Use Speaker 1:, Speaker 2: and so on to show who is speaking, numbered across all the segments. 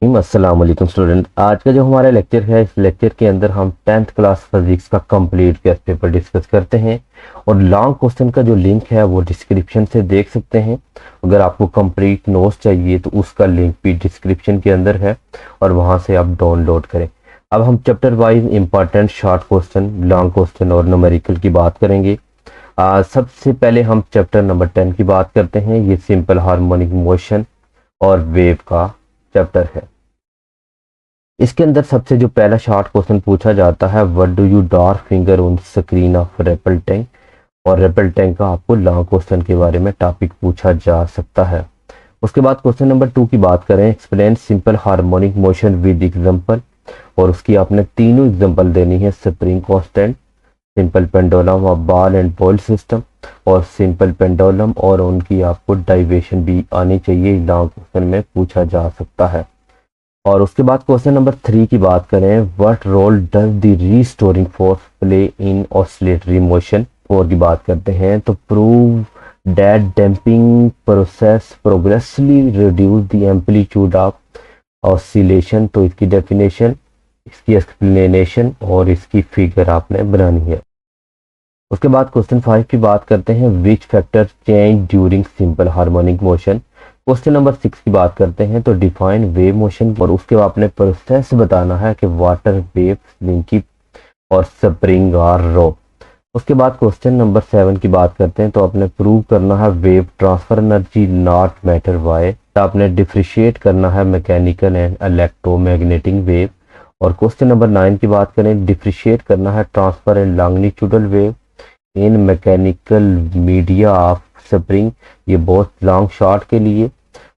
Speaker 1: अस्सलाम वालेकुम स्टूडेंट। आज का जो हमारा लेक्चर है, इस लेक्चर के अंदर हम 10th क्लास फिजिक्स का कंप्लीट टेस्ट पेपर डिस्कस करते हैं और लॉन्ग क्वेश्चन का जो लिंक है वो डिस्क्रिप्शन से देख सकते हैं। अगर आपको कंप्लीट नोट्स चाहिए तो उसका लिंक भी डिस्क्रिप्शन के अंदर है और वहां से आप डाउनलोड करें। अब हम chapter wise important short question, long question और न्यूमेरिकल की बात करेंगे। सबसे पहले हम चैप्टर नंबर 10 की बात करते हैं। ये सिंपल हार्मोनिक मोशन और वेव का चैप्टर है। इसके अंदर सबसे जो पहला शॉर्ट क्वेश्चन पूछा जाता है, what do you draw finger on screen of REPL tank. और रेपल टैंक का आपको लॉन्ग क्वेश्चन के बारे में टॉपिक पूछा जा सकता है। उसके बाद क्वेश्चन नंबर 2 की बात करें, explain simple harmonic motion with example. और उसकी आपने तीनों एग्जांपल देनी है, spring constant, simple pendulum of ball and ball system और सिंपल पेंडुलम, और उनकी आपको डाइवेशन भी आनी चाहिए, लॉन्ग क्वेश्चन में पूछा जा सकता है। और उसके बाद क्वेश्चन नंबर 3 की बात करें, what role does the restoring force play in oscillatory motion. 4 की बात करते हैं, तो prove that damping process progressively reduce the amplitude of oscillation. तो इसकी डेफिनेशन, इसकी एक्सप्लेनेशन और इसकी फिगर आपने बनानी है। उसके बाद क्वेश्चन 5 की बात करते हैं, which factor change during simple harmonic motion. Question number 6 की बात करते हैं, तो डिफाइन वेव मोशन। और उसके बाद आपने प्रोसेस बताना है कि वाटर वेव, लिंकी और स्प्रिंग और रो। उसके बाद क्वेश्चन नंबर 7 की बात करते हैं, तो आपने प्रूव करना है wave transfer energy not matter why. तो आपने डिफ्रेंशिएट करना है मैकेनिकल एंड इलेक्ट्रोमैग्नेटिक वेव। और क्वेश्चन नंबर 9 की बात करें, डिफ्रेंशिएट करना है transfer and longitudinal wave in mechanical media of spring. ये बहुत लॉन्ग शॉट के लिए,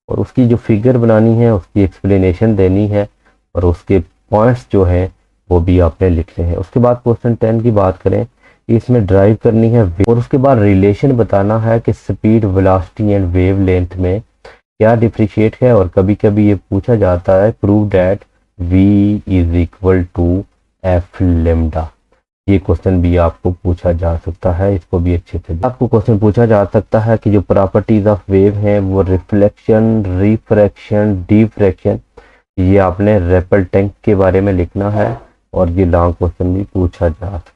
Speaker 1: और उसकी जो फिगर बनानी है, उसकी एक्सप्लेनेशन देनी है और उसके पॉइंट्स जो हैं वो भी आपने लिखने हैं। उसके बाद क्वेश्चन 10 की बात करें, इसमें ड्राइव करनी है और उसके बाद रिलेशन बताना है कि speed, velocity and wave length में क्या डिफ्रेंशिएट है। और कभी कभी ये पूछा जाता है, prove that v is equal to F lambda. ये क्वेश्चन भी आपको पूछा जा सकता है, इसको भी अच्छे से आपको क्वेश्चन पूछा जा सकता है कि जो प्रॉपर्टीज ऑफ वेव हैं वो रिफ्लेक्शन, रिफ्रैक्शन, डिफ्रैक्शन, ये आपने रेपल टैंक के बारे में लिखना है और ये लॉन्ग क्वेश्चन भी पूछा जा सकता है।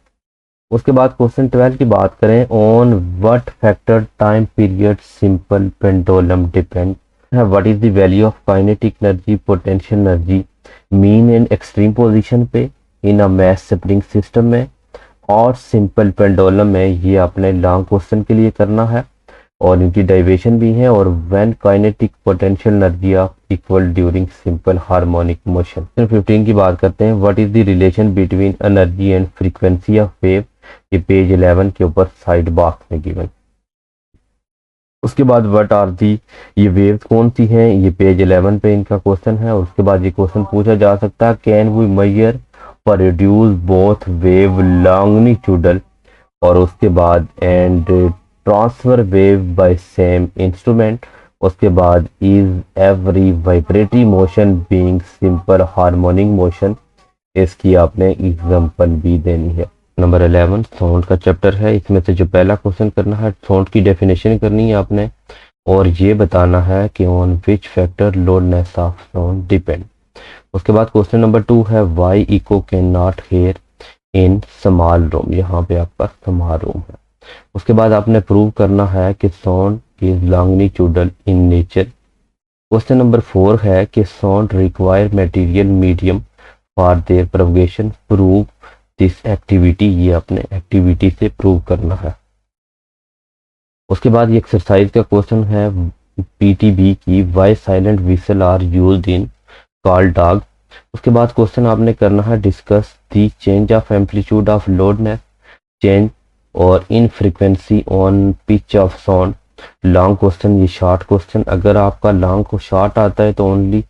Speaker 1: उसके बाद क्वेश्चन 12 की बात करें, on what factor time period simple pendulum depend है। What is the value of kinetic energy, potential energy mean and extreme position पे in a mass spring system में और सिंपल पेंडुलम में। ये आपने लॉन्ग क्वेश्चन के लिए करना है और इनकी डेरिवेशन भी है। और when kinetic potential energy of equal during simple harmonic motion. 15 की बात करते हैं, what is the relation between energy and frequency of wave. ये पेज 11 के ऊपर साइड बॉक्स में गिवन। उसके बाद व्हाट आर दी, ये वेव्स कौन सी हैं, ये पेज 11 पे इनका क्वेश्चन है। और उसके बाद ये क्वेश्चन पूछा जा सकता है, कैन वी मेजर पर रिड्यूस बोथ वेव लॉन्गिट्यूडल। और उसके बाद and transfer wave by same instrument. उसके बाद is every vibratory motion being simple harmonic motion. इसकी आपने एग्जांपल भी देनी है। नंबर 11 साउंड का चैप्टर है। इसमें से जो पहला क्वेश्चन करना है, साउंड की डेफिनेशन करनी है आपने और ये बताना है कि on which factor loudness of sound depend. उसके बाद क्वेश्चन नंबर 2 है, why echo can not hear in small room. यहाँ पे आपका स्मॉल रूम है। उसके बाद आपने प्रूव करना है कि sound is longitudinal in nature. Question number 4 है कि sound require material medium for their propagation. Prove this activity. ये अपने एक्टिविटी से प्रूव करना है। उसके बाद ये एक्सरसाइज का क्वेश्चन है पीटीबी की, why silent whistle are used in call dog. उसके बाद क्वेश्चन आपने करना है, discuss the change of amplitude of loudness change और in frequency on pitch of sound. Long question, ये शॉर्ट क्वेश्चन। अगर आपका लॉन्ग को शॉर्ट आता है तो ओनली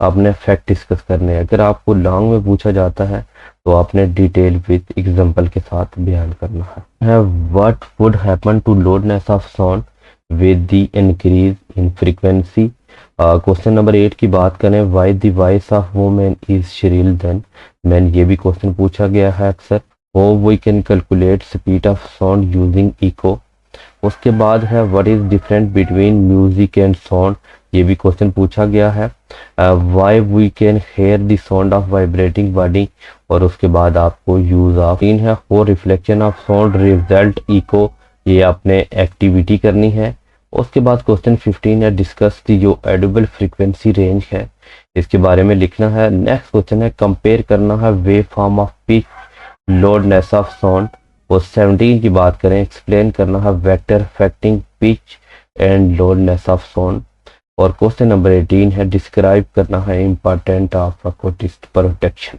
Speaker 1: आपने फैक्ट डिस्कस करने हैं। अगर आपको लॉन्ग में पूछा जाता है तो आपने डिटेल विद एग्जांपल के साथ बयान करना है। What would happen to loudness of sound with the increase in frequency. Question number 8 की बात करें, why the voice of women is shrill than man. ये भी क्वेश्चन पूछा गया है अक्सर। How we can calculate speed of sound using echo. उसके बाद है, what is different between music and sound. ये भी क्वेश्चन पूछा गया है। Why we can hear the sound of vibrating body, और उसके बाद आपको यूज ऑफ तीन है for reflection of sound result echo, ये आपने एक्टिविटी करनी है। उसके बाद क्वेश्चन 15 है डिस्कस दी जो एडिबल फ्रीक्वेंसी रेंज है, इसके बारे में लिखना है। नेक्स्ट क्वेश्चन है कंपेयर करना है wave form of pitch loudness of sound. और 17 की बात करें एक्सप्लेन करना है vector affecting pitch and loudness of sound. और क्वेश्चन नंबर 18 है डिस्क्राइब करना है इम्पोर्टेंट ऑफ अकॉस्टिक प्रोटेक्शन।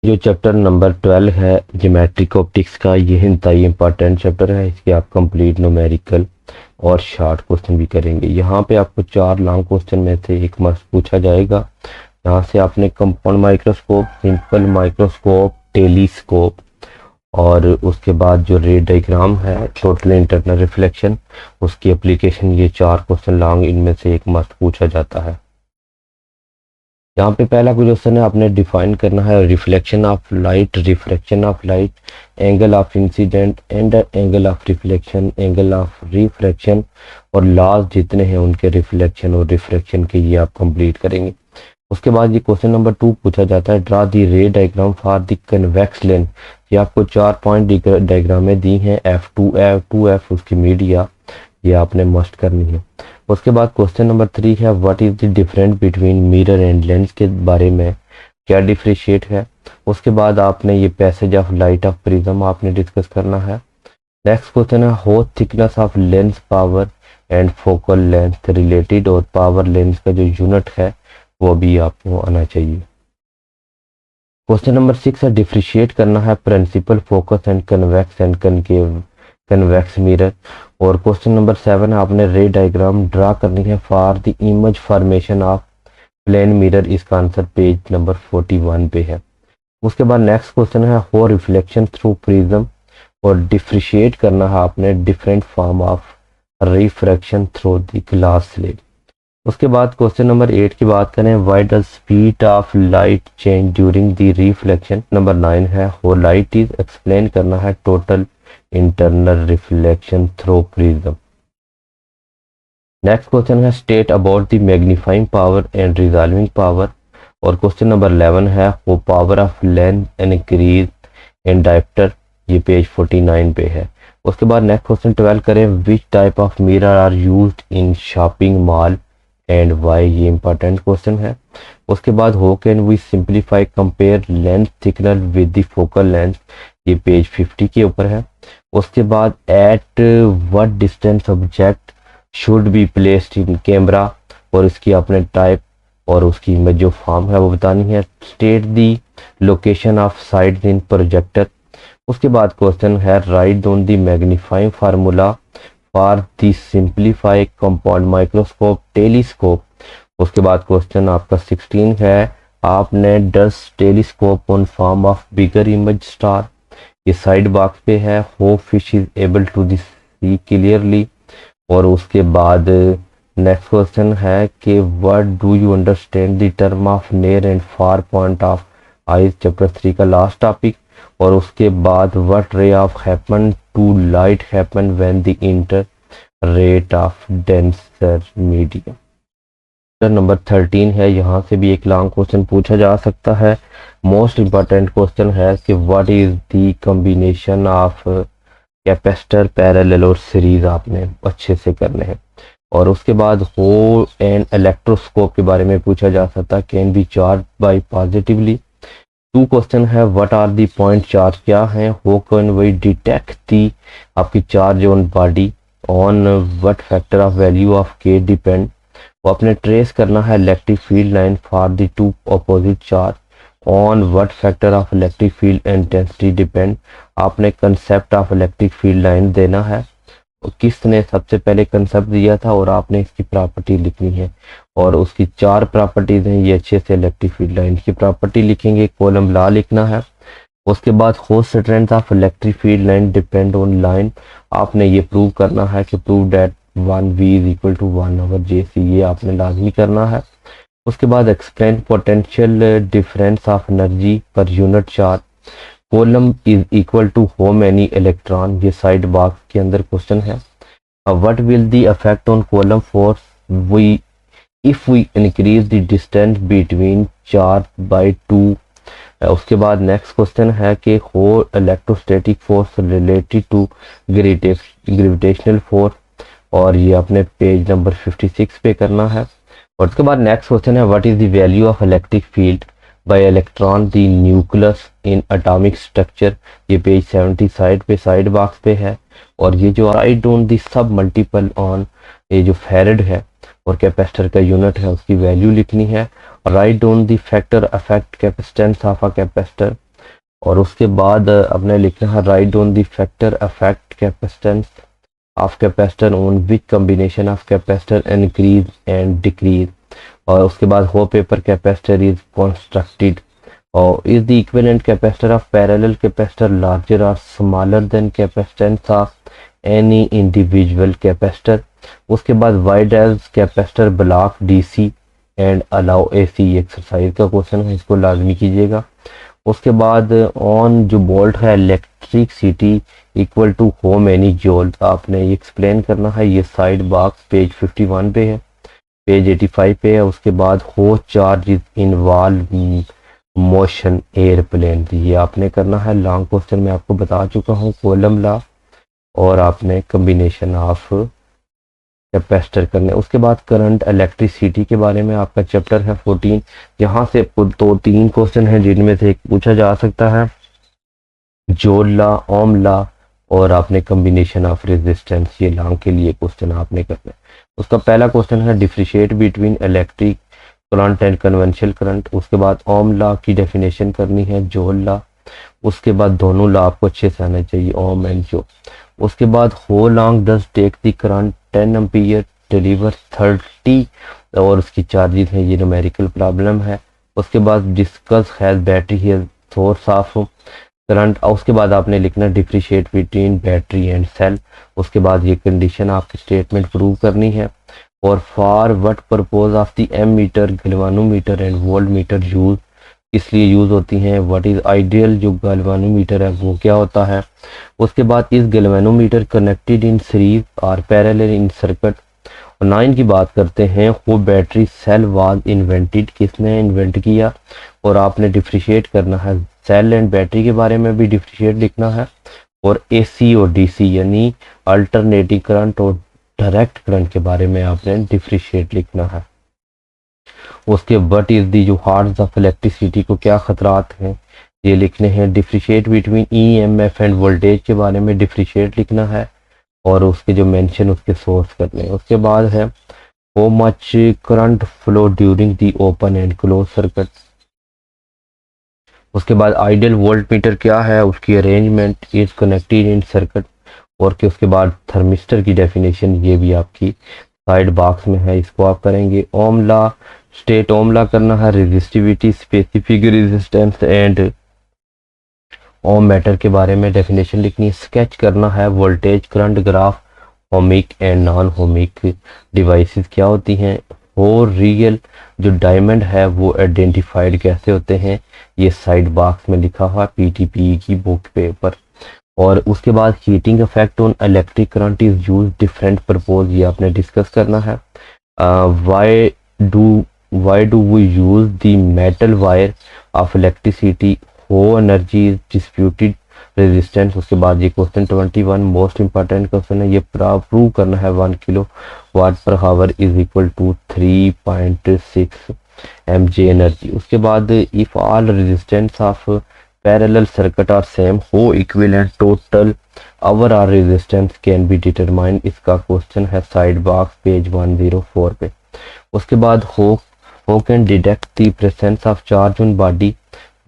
Speaker 1: जो चैप्टर नंबर 12 है ज्योमेट्रिक ऑप्टिक्स का, ये इंतहाई इंपॉर्टेंट चैप्टर है। इसके आप कंप्लीट न्यूमेरिकल और शॉर्ट क्वेश्चन भी करेंगे। यहाँ पे आपको 4 लॉन्ग क्वेश्चन में से एक मस्ट पूछा जाएगा। यहाँ से आपने compound microscope, simple microscope, telescope और उसके बाद जो रे डायग्राम है टोटल इंटरनल रिफ्लेक्शन, उसकी एप्लीकेशन, ये 4 क्वेश्चन लॉन्ग इनमें से एक मस्ट पूछा जाता है। यहाँ पे पहला क्वेश्चन है आपने डिफाइन करना है reflection of light, refraction of light, angle of incident and angle of reflection, angle of refraction और लॉज जितने हैं उनके रिफ्लेक्शन और रिफ्रैक्शन के, ये आप कंप्लीट करेंगे। उसके बाद ये क्वेश्चन नंबर 2 पूछा जाता है ड्रा दी रे diagram for the convex lens. ये आपको 4 पॉइंट डायग्रामें दी हैं, F2F उसकी मीडिया, ये आपने मस्ट करनी है। उसके बाद क्वेश्चन नंबर 3 है what is the difference between mirror and lens, के बारे में क्या डिफरेंशिएट है। उसके बाद आपने ये passage of light of prism आपने डिस्कस करना है। नेक्स्ट क्वेश्चन है how thickness of lens power and focal length related, और पावर लेंस का जो यूनिट है वो भी आपको आना चाहिए। क्वेश्चन नंबर 6 है डिफरेंशिएट करना है principal focus and convex and concave convex mirror. और क्वेश्चन नंबर 7 है आपने रे डायग्राम ड्रा करनी है for the image formation of plane mirror, इसका आंसर पेज नंबर 41 पे है। उसके बाद नेक्स्ट क्वेश्चन है हाउ रिफ्लेक्शन थ्रू प्रिज्म, और डिफरेंशिएट करना है आपने different form of refraction through the glass slab. उसके बाद क्वेश्चन नंबर 8 की बात करें why does speed of light change during the reflection. Number 9 है हाउ लाइट इज, एक्सप्लेन करना है total internal reflection through prism. Next question है state about the magnifying power and resolving power. और question number 11 है वो power of lens increase in diopter, ये page 49 पे है। उसके बाद नेक्स्ट क्वेश्चन 12 करें which type of mirror are used in shopping mall and why, ये इंपॉर्टेंट क्वेश्चन है। उसके बाद how can we simplify compare lens thickness with the focal length, ये पेज 50 के ऊपर है। उसके बाद at what distance object should be placed in camera, और इसकी अपने टाइप और उसकी इमेज जो फॉर्म है वो बतानी है। State the location of sides in projector. उसके बाद क्वेश्चन है write on the magnifying formula for the simplify compound microscope telescope. उसके बाद क्वेश्चन आपका 16 है आपने does telescope on form of bigger image star, ये साइड बॉक्स पे है। How fish is able to the see clearly. और उसके बाद नेक्स्ट क्वेश्चन है कि what do you understand the term of near and far point of eyes, chapter 3 का last topic. और उसके बाद what ray of happen to light happen when the inter rate of denser medium. Number 13 है, यहाँ से भी एक long question पूछा जा सकता है। मोस्ट इंपॉर्टेंट क्वेश्चन है कि what is the combination of capacitor, parallel और सीरीज, आपने अच्छे से करने हैं। और उसके बाद हो एंड इलेक्ट्रोस्कोप के बारे में पूछा जा सकता है, can be charge by positively. 2 question है what are the point charge क्या है, how can we detect the आपकी charge on body, on what factor of value of K depend. वो अपने ट्रेस करना है electric field line for the 2 opposite charge, on what factor of electric field intensity depend. आपने concept of electric field line देना है, किसने सबसे पहले कंसेप्ट दिया था, और आपने इसकी प्रॉपर्टी लिखनी है। और उसकी 4 प्रॉपर्टीज हैं, ये अच्छे से इलेक्ट्रिक फील्ड लाइन की प्रॉपर्टी लिखेंगे, कॉलम लॉ लिखना है। उसके बाद how strength of electric field line depend on line, आपने ये प्रूव करना है कि prove that 1v is equal to 1/jc, ये आपने लाजमी करना है। उसके बाद explain potential difference of energy per unit charge, Coulomb is equal to how many electron, ये साइड बॉक्स के अंदर क्वेश्चन है। What will the effect on Coulomb force we if we increase the distance between charge by 2। उसके बाद next question है कि how electrostatic force related to gravitational force, और ये अपने पेज नंबर 56 पे करना है। और उसके बाद नेक्स्ट क्वेश्चन है what is the value of electric field bye electron the nucleus in atomic structure, ये पेज 70 साइड पे साइड बॉक्स पे है। और ये जो right on the sub multiple on, ये जो फेरेड है और कैपेसिटर का यूनिट है उसकी वैल्यू लिखनी है। Write down the factor affect capacitance of a capacitor, और उसके बाद अपने लिखना है write down the factor affect capacitance of capacitor on which combination of capacitor increase and decrease. और उसके बाद how paper capacitor is constructed, और is the equivalent capacitor of parallel capacitor larger और smaller than capacitance of any individual capacitor. उसके बाद why does capacitor block DC and allow AC, exercise का question है, इसको लाजमी कीजिएगा। उसके बाद ऑन जो वोल्ट है इलेक्ट्रिसिटी इक्वल टू हो मैनी जूल, आपने ये एक्सप्लेन करना है। ये साइड बॉक्स पेज 51 पे है, पेज 85 पे है। उसके बाद हो charge is involve motion airplane, ये आपने करना है। लॉन्ग क्वेश्चन में आपको बता चुका हूँ कॉलम लॉ, और आपने कॉम्बिनेशन ऑफ कैपेसिटर करने। उसके बाद करंट इलेक्ट्रिसिटी के बारे में आपका चैप्टर है 14, यहाँ से तो 3 क्वेश्चन हैं जिनमें से एक पूछा जा सकता है, जोल लॉ, ओम लॉ, और आपने कॉम्बिनेशन ऑफ रेजिस्टेंस, ये लॉन्ग के लिए क्वेश्चन आपने करना है। उसका पहला क्वेश्चन है differentiate between electric current and conventional current. उसके बाद ओम लॉ की डेफिनेशन करनी है, जोल लॉ। उसके बाद दोनों लॉ आपको अच्छे से आना चाहिए, ओम एंड जो। उसके बाद how long does take the current 10 ampere deliver 30, और उसकी चार्जेस है, ये न्यूमेरिकल प्रॉब्लम है। उसके बाद discuss has battery has source of current, और उसके बाद आपने लिखना differentiate between battery and cell. उसके बाद ये कंडीशन आपकी स्टेटमेंट प्रूव करनी है। और for what purpose of the ammeter, galvanometer and voltmeter use, इसलिए यूज होती हैं। व्हाट इज आइडियल, जो गैल्वानोमीटर है वो क्या होता है। उसके बाद इस गैल्वानोमीटर कनेक्टेड इन सीरीज और पैरेलल इन सर्किट। 9 की बात करते हैं, वो बैटरी सेल वाज इन्वेंटेड, किसने इन्वेंट किया। और आपने डिफरेंशिएट करना है, सेल एंड बैटरी के बारे में भी डिफरेंशिएट लिखना है। और एसी और डीसी यानी अल्टरनेटिंग करंट और डायरेक्ट करंट के बारे में आपने डिफरेंशिएट लिखना है। उसके व्हाट इज दी जो हार्ट्स ऑफ इलेक्ट्रिसिटी को क्या खतरात हैं ये लिखने हैं। Differentiate between EMF end voltage के बारे में डिफरेंशिएट लिखना है, और उसके जो मेंशन उसके सोर्स करने हैं। उसके बाद है how much current flow during the open and close circuit. उसके बाद आइडियल वोल्ट मीटर क्या है, उसकी arrangement is connected in circuit. और के उसके बाद थर्मिस्टर की डेफिनेशन, ये भी आपकी साइड बॉक्स में है, इसको आप करेंगे। Ohm law, state Ohm law करना है। Resistivity, specific resistance and Ohm meter के बारे में डेफिनेशन लिखनी है। स्केच करना है voltage current graph, ohmic and non ohmic devices क्या होती हैं। हो रियल जो डायमंड है वो आइडेंटिफाइड कैसे होते हैं, ये साइड बॉक्स में लिखा हुआ पीटीपी की बुक पे ऊपर। और उसके बाद heating effect on electric current is use different purpose, ये आपने डिस्कस करना है। Why do we use the metal wire of electricity, how energy is disputed resistance. उसके बाद ये क्वेश्चन 21 मोस्ट इंपॉर्टेंट क्वेश्चन है, ये प्रूव करना है 1 kilowatt per hour is equal to 3.6 mJ energy. उसके बाद if all resistance of parallel circuit are same, how equivalent total our are resistance can be determined, इसका question है side box page 104 पे। उसके बाद how can detect the presence of charge on body,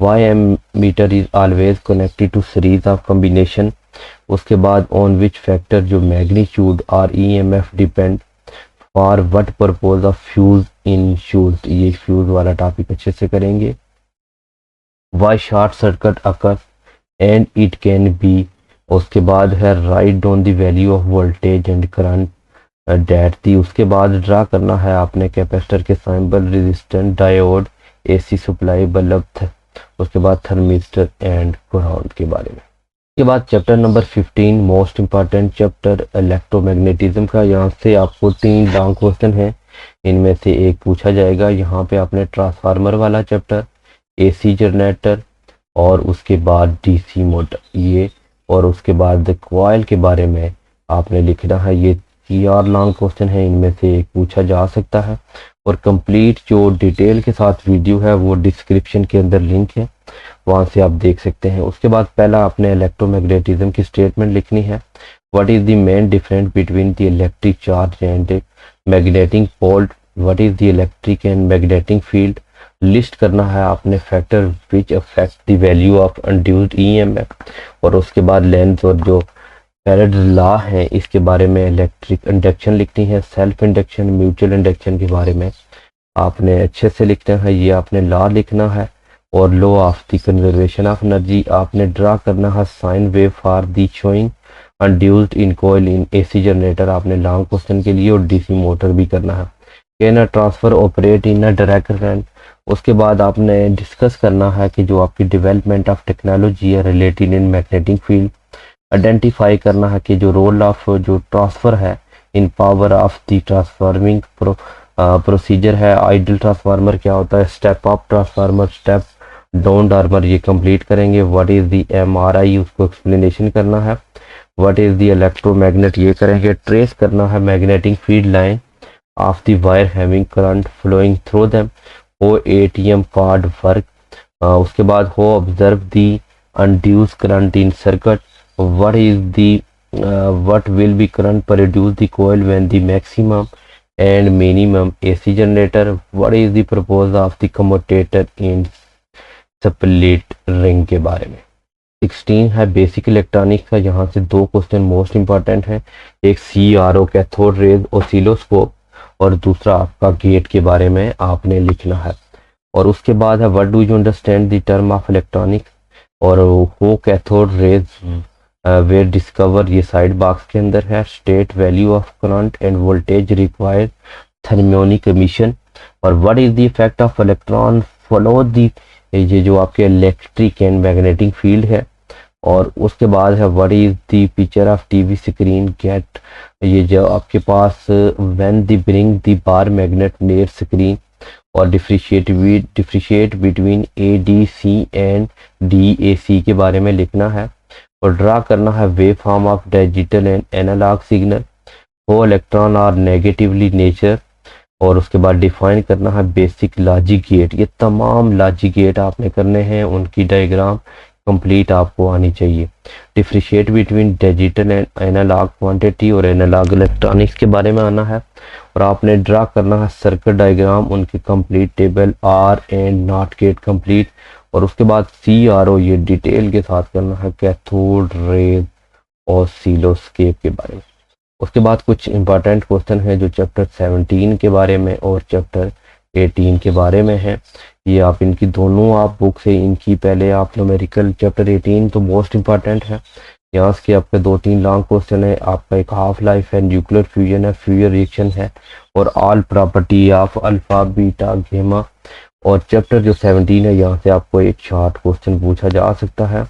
Speaker 1: why ammeter is always connected to series of combination. उसके बाद on which factor जो magnitude और EMF depend, for what purpose of fuse in shoes, ये fuse वाला topic अच्छे से करेंगे। Why short circuit occur and it can be. उसके बाद है write down the value of voltage and current that the. उसके बाद ड्रा करना है आपने कैपेसिटर के symbol, resistance, diode, AC supply, bulb. उसके बाद थर्मिस्टर एंड ग्राउंड के बारे में। उसके बाद chapter number 15 most important chapter electromagnetism का, यहाँ से आपको 3 लॉन्ग क्वेश्चन हैं। इनमें से एक पूछा जाएगा। यहाँ पे आपने ट्रांसफार्मर वाला चैप्टर, एसी जनरेटर और उसके बाद डीसी मोटर ये, और उसके बाद कॉइल के बारे में आपने लिखना है। ये 4 लॉन्ग क्वेश्चन है, इनमें से एक पूछा जा सकता है। और कंप्लीट जो डिटेल के साथ वीडियो है वो डिस्क्रिप्शन के अंदर लिंक है, वहां से आप देख सकते हैं। उसके बाद पहला आपने इलेक्ट्रोमैग्नेटिज्म की स्टेटमेंट लिखनी है। What is the main difference between the electric charge and magnetic pole, what is the electric and magnetic field. List करना है आपने factor which affect the value of induced EMF. और उसके बाद लेंथ और जो फैराडेज लॉ है इसके बारे में इलेक्ट्रिक इंडक्शन लिखनी है। सेल्फ इंडक्शन, म्यूचुअल इंडक्शन के बारे में आपने अच्छे से लिखना है, ये आपने लॉ लिखना है। और law of the conservation of energy आपने ड्रा करना है। Sine wave for the showing induced in coil in AC generator आपने लॉन्ग क्वेश्चन के लिए, और डीसी मोटर भी करना है। Can a transfer operate in a direct current. उसके बाद आपने डिस्कस करना है कि जो आपकी डेवलपमेंट ऑफ टेक्नोलॉजी है related in magnetic field. Identify करना है कि जो रोल ऑफ जो ट्रांसफर है in power of the transforming procedure है। आइडियल ट्रांसफार्मर क्या होता है, step up transformer, step down transformer, ये कंप्लीट करेंगे। व्हाट इज द एमआरआई, उसको एक्सप्लेनेशन करना है। व्हाट इज द इलेक्ट्रोमैग्नेट, ये करेंगे। ट्रेस करना है magnetic field line of the wire having current flowing through them. How ATM card work. उसके बाद how observe the induced current in circuit. what is the what will be current produce the coil when the maximum and minimum AC generator। what is the purpose of the commutator in split ring के बारे में। 16 है basic electronics का, यहाँ से 2 question most important हैं। एक CRO cathode rays oscilloscope, और दूसरा आपका गेट के बारे में आपने लिखना है। और उसके बाद है what do you understand the term of electronics, और वो कैथोड रेज वेयर डिस्कवर, ये साइड बॉक्स के अंदर है। State value of current and voltage required thermionic emission. और what is the effect of electron follow the, ये जो आपके इलेक्ट्रिक एंड मैग्नेटिक फील्ड है। और उसके बाद है what is the picture of TV screen get, ये जो आपके पास when the bring the bar magnet near screen. और differentiate between ADC and DAC के बारे में लिखना है। और ड्रा करना है wave form of digital and analog signal. वो इलेक्ट्रॉन आर नेगेटिवली नेचर। और उसके बाद डिफाइन करना है बेसिक लॉजिक गेट। ये तमाम लॉजिक गेट आपने करने हैं, उनकी डायग्राम कंप्लीट आपको आनी चाहिए। Differentiate between digital and analog quantity और एनालॉग इलेक्ट्रॉनिक्स के बारे में आना है। और आपने ड्रा करना है सर्किट डायग्राम, उनकी complete table, or and not gate complete. और उसके बाद CRO ये डिटेल के साथ करना है, कैथोड रेज ऑसिलोस्कोप के बारे में। उसके बाद कुछ इंपॉर्टेंट क्वेश्चन है जो चैप्टर 17 के बारे में और चैप्टर 18 के बारे में है। ये आप इनकी दोनों आप बुक से इनकी पहले आप न्यूमेरिकल चैप्टर 18 तो मोस्ट इंपॉर्टेंट है, यहाँ से आपके 2-3 लॉन्ग क्वेश्चन है। आपका एक हाफ लाइफ है, न्यूक्लियर फ्यूजन है, फ्यूजन रिएक्शन है, और all property of alpha beta gamma. और चैप्टर जो 17 है यहाँ से आपको एक शॉर्ट क्वेश्चन पूछा जा सकता है,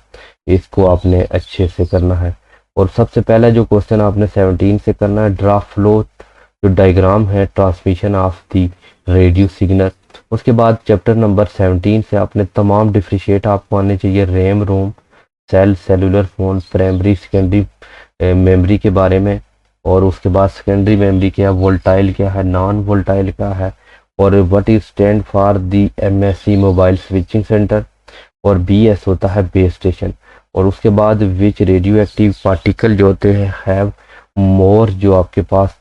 Speaker 1: इसको आपने अच्छे से करना है। और सबसे पहला जो क्वेश्चन आपने 17 से करना है, ड्रा फ्लो जो डायग्राम है transmission of the radio signal. उसके बाद चैप्टर नंबर 17 से आपने तमाम डिफरेंशिएट आपको आने चाहिए, RAM ROM, cell, cellular phone, primary secondary memory के बारे में। और उसके बाद सेकेंडरी मेमोरी क्या है, वोल्टाइल क्या है, नॉन वोल्टाइल क्या है, और what is stand for the MSC mobile switching centre. और BS होता है बेस स्टेशन। और उसके बाद विच रेडियो एक्टिव पार्टिकल जो होते हैं हैव मोर, जो आपके पास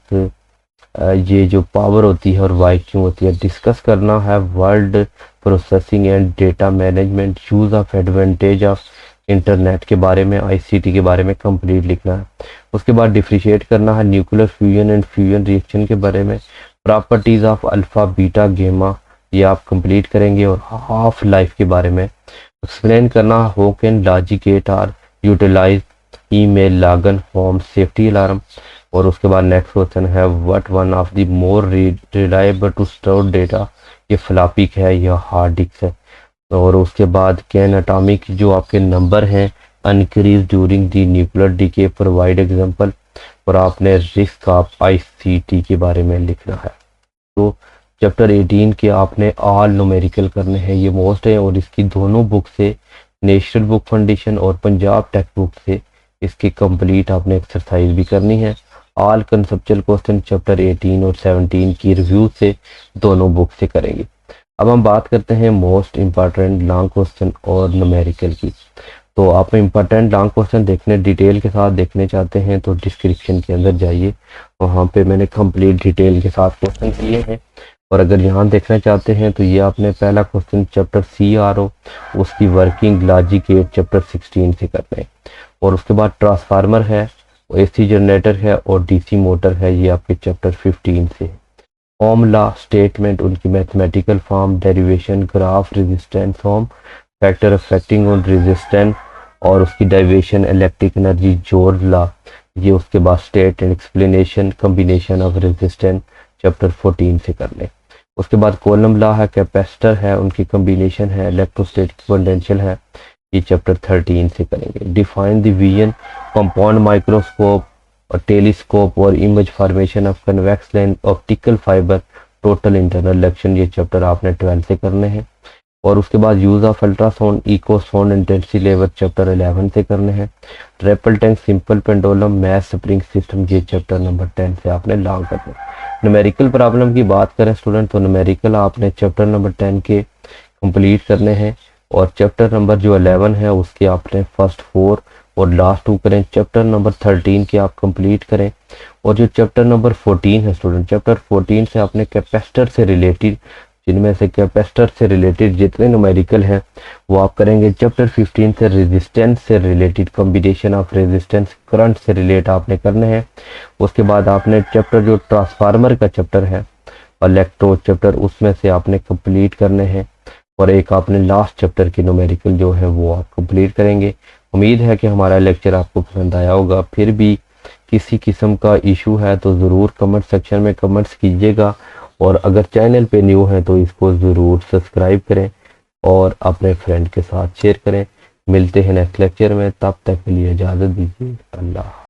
Speaker 1: ये जो पावर होती है और वाई क्यों होती है। डिस्कस करना है world processing and data management, use of advantage of internet के बारे में, ICT के बारे में कंप्लीट लिखना है। उसके बाद डिफरेंशिएट करना है nuclear fusion and fusion reaction के बारे में, properties of alpha beta gamma, ये आप कंप्लीट करेंगे। और हाफ लाइफ के बारे में एक्सप्लेन करना, how can logic gate are utilise, email login form, safety alarm. और उसके बाद नेक्स्ट क्वेश्चन है what one of the more reliable to store data, ये फ्लॉपी है या हार्ड डिस्क है। और उसके बाद कैन एटॉमिक जो आपके नंबर हैं increase during the nuclear decay, provide example. और आपने रिस्क ऑफ ICT के बारे में लिखना है। जो चैप्टर 18 के आपने ऑल न्यूमेरिकल करने हैं, ये मोस्ट है, और इसकी दोनों बुक से, नेशनल बुक फाउंडेशन और पंजाब टेक्स्ट बुक से, इसकी कंप्लीट आपने एक्सरसाइज भी करनी है। ऑल कंसेप्चुअल क्वेश्चन चैप्टर 18 और 17 की रिव्यू से दोनों बुक से करेंगे। अब हम बात करते हैं मोस्ट इम्पॉर्टेंट लॉन्ग क्वेश्चन और न्यूमेरिकल की। तो आप इम्पॉर्टेंट लॉन्ग क्वेश्चन देखने, डिटेल के साथ देखने चाहते हैं तो डिस्क्रिप्शन के अंदर जाइए, वहाँ पे मैंने कंप्लीट डिटेल के साथ क्वेश्चन किए हैं। और अगर यहाँ देखना चाहते हैं तो ये आपने पहला क्वेश्चन चैप्टर CRO उसकी वर्किंग लॉजिक गेट चैप्टर 16 से करना है। और उसके बाद ट्रांसफार्मर है, AC जनरेटर है और DC मोटर है, ये आपके चैप्टर 15 से। ओम लॉ स्टेटमेंट, उनकी mathematical form, derivation, graph, resistance form, factor affecting on resistance और उसकी डेरिवेशन, इलेक्ट्रिक एनर्जी, जोर्स लॉ, ये उसके बाद state and explanation, combination of resistance chapter 14 से कर लें। उसके बाद कॉलम लॉ है, कैपेसिटर है, उनकी कॉम्बिनेशन है, इलेक्ट्रोस्टैटिक पोटेंशियल है, ये चैप्टर 13 से करेंगे। Define the vision, compound microscope और टेलीस्कोप और image formation of convex lens, optical fibre, total internal reaction, ये चैप्टर आपने 12 से करने हैं। और उसके बाद use of ultrasound, echo sound intensity level chapter 11 से करने हैं। Triple tank, simple pendulum, math spring system, ये चैप्टर नंबर 10 से आपने लॉन्ग करना है। न्यूमेरिकल प्रॉब्लम की बात करें स्टूडेंट, तो न्यूमेरिकल आपने चैप्टर नंबर 10 के कंप्लीट करने हैं, और चैप्टर नंबर जो 11 है उसके आपने फर्स्ट 4 और लास्ट 2 करें। चैप्टर नंबर 13 के आप कंप्लीट करें। और जो चैप्टर नंबर 14 है स्टूडेंट, चैप्टर 14 से आपने कैपेसिटर से रिलेटेड, जिनमें से कैपेसिटर से रिलेटेड जितने न्यूमेरिकल हैं वो आप करेंगे। चैप्टर 15 से रेजिस्टेंस से related, combination of resistance, current से रिलेट आपने करने हैं। उसके बाद आपने चैप्टर जो ट्रांसफार्मर का चैप्टर है, इलेक्ट्रो चैप्टर, उसमें से आपने कंप्लीट करने हैं। और एक आपने लास्ट चैप्टर की न्यूमेरिकल जो है वो आप कंप्लीट करेंगे। उम्मीद है कि हमारा लेक्चर आपको पसंद आया होगा। फिर भी किसी किस्म का इशू है तो ज़रूर कमेंट सेक्शन में कमेंट्स कीजिएगा, और अगर चैनल पे न्यू है तो इसको ज़रूर सब्सक्राइब करें और अपने फ्रेंड के साथ शेयर करें। मिलते हैं नेक्स्ट लेक्चर में, तब तक के लिए इजाज़त दीजिए। अल्लाह।